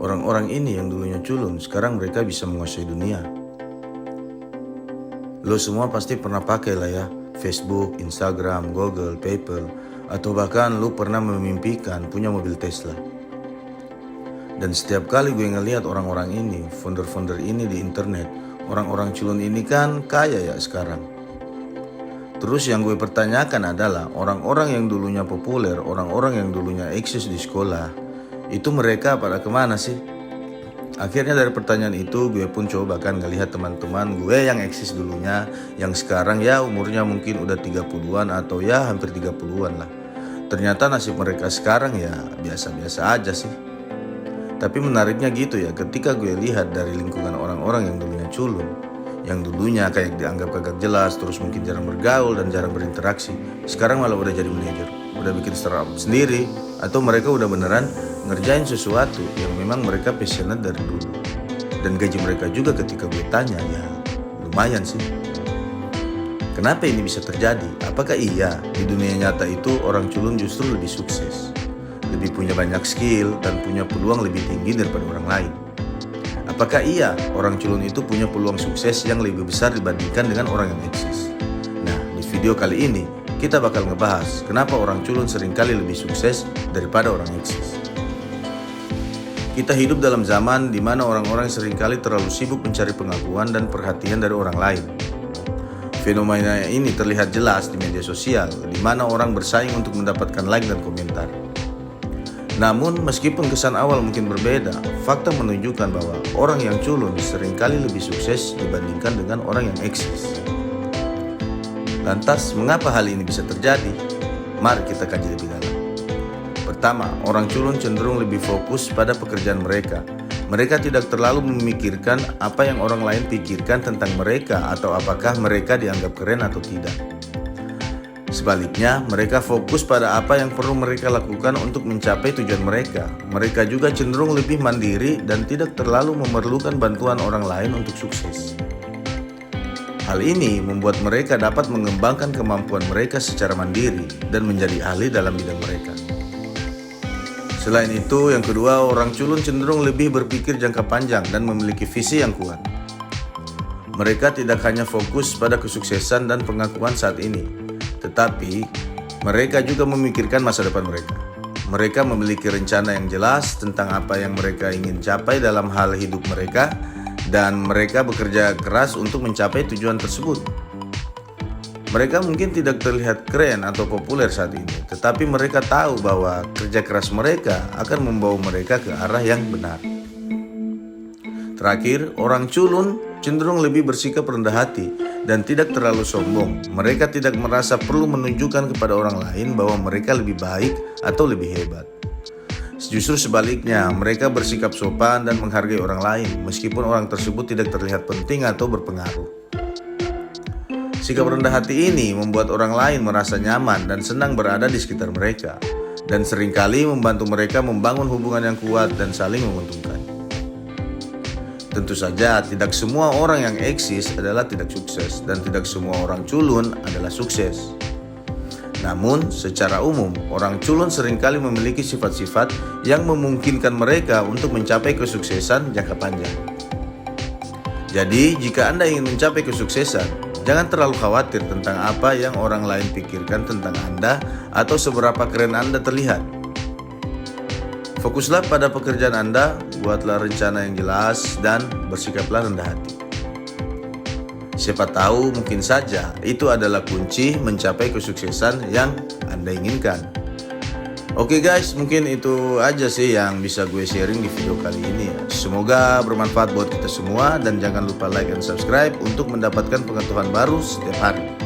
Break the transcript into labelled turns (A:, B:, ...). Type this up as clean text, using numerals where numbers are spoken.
A: Orang-orang ini yang dulunya culun, sekarang mereka bisa menguasai dunia. Lo semua pasti pernah pakai lah ya, Facebook, Instagram, Google, PayPal, atau bahkan lo pernah memimpikan punya mobil Tesla. Dan setiap kali gue ngelihat orang-orang ini, founder-founder ini di internet, orang-orang culun ini kan kaya ya sekarang. Terus yang gue pertanyakan adalah orang-orang yang dulunya populer, orang-orang yang dulunya eksis di sekolah, itu mereka pada kemana sih? Akhirnya dari pertanyaan itu gue pun coba kan ngelihat teman-teman gue yang eksis dulunya, yang sekarang ya umurnya mungkin udah 30-an atau ya hampir 30-an lah. Ternyata nasib mereka sekarang ya biasa-biasa aja sih. Tapi menariknya gitu ya, ketika gue lihat dari lingkungan orang-orang yang dulunya culun, yang dulunya kayak dianggap kagak jelas, terus mungkin jarang bergaul dan jarang berinteraksi, sekarang malah udah jadi manajer, udah bikin startup sendiri, atau mereka udah beneran ngerjain sesuatu yang memang mereka passionate dari dulu. Dan gaji mereka juga ketika gue tanya ya lumayan sih. Kenapa ini bisa terjadi? Apakah iya di dunia nyata itu orang culun justru lebih sukses, lebih punya banyak skill dan punya peluang lebih tinggi daripada orang lain? Apakah iya orang culun itu punya peluang sukses yang lebih besar dibandingkan dengan orang yang eksis? Nah, di video kali ini kita bakal ngebahas kenapa orang culun seringkali lebih sukses daripada orang eksis. Kita hidup dalam zaman di mana orang-orang seringkali terlalu sibuk mencari pengakuan dan perhatian dari orang lain. Fenomena ini terlihat jelas di media sosial, di mana orang bersaing untuk mendapatkan like dan komentar. Namun, meskipun kesan awal mungkin berbeda, fakta menunjukkan bahwa orang yang culun seringkali lebih sukses dibandingkan dengan orang yang eksis. Lantas, mengapa hal ini bisa terjadi? Mari kita kaji lebih dalam. Pertama, orang culun cenderung lebih fokus pada pekerjaan mereka. Mereka tidak terlalu memikirkan apa yang orang lain pikirkan tentang mereka atau apakah mereka dianggap keren atau tidak. Sebaliknya, mereka fokus pada apa yang perlu mereka lakukan untuk mencapai tujuan mereka. Mereka juga cenderung lebih mandiri dan tidak terlalu memerlukan bantuan orang lain untuk sukses. Hal ini membuat mereka dapat mengembangkan kemampuan mereka secara mandiri dan menjadi ahli dalam bidang mereka. Selain itu, yang kedua, orang culun cenderung lebih berpikir jangka panjang dan memiliki visi yang kuat. Mereka tidak hanya fokus pada kesuksesan dan pengakuan saat ini, tetapi mereka juga memikirkan masa depan mereka. Mereka memiliki rencana yang jelas tentang apa yang mereka ingin capai dalam hal hidup mereka, dan mereka bekerja keras untuk mencapai tujuan tersebut. Mereka mungkin tidak terlihat keren atau populer saat ini, tetapi mereka tahu bahwa kerja keras mereka akan membawa mereka ke arah yang benar. Terakhir, orang culun cenderung lebih bersikap rendah hati dan tidak terlalu sombong. Mereka tidak merasa perlu menunjukkan kepada orang lain bahwa mereka lebih baik atau lebih hebat. Justru sebaliknya, mereka bersikap sopan dan menghargai orang lain, meskipun orang tersebut tidak terlihat penting atau berpengaruh. Sikap rendah hati ini membuat orang lain merasa nyaman dan senang berada di sekitar mereka, dan seringkali membantu mereka membangun hubungan yang kuat dan saling menguntungkan. Tentu saja, tidak semua orang yang eksis adalah tidak sukses, dan tidak semua orang culun adalah sukses. Namun, secara umum, orang culun seringkali memiliki sifat-sifat yang memungkinkan mereka untuk mencapai kesuksesan jangka panjang. Jadi, jika Anda ingin mencapai kesuksesan, jangan terlalu khawatir tentang apa yang orang lain pikirkan tentang Anda atau seberapa keren Anda terlihat. Fokuslah pada pekerjaan Anda, buatlah rencana yang jelas, dan bersikaplah rendah hati. Siapa tahu mungkin saja itu adalah kunci mencapai kesuksesan yang Anda inginkan. Oke guys, mungkin itu aja sih yang bisa gue sharing di video kali ini. Semoga bermanfaat buat kita semua, dan jangan lupa like dan subscribe untuk mendapatkan pengetahuan baru setiap hari.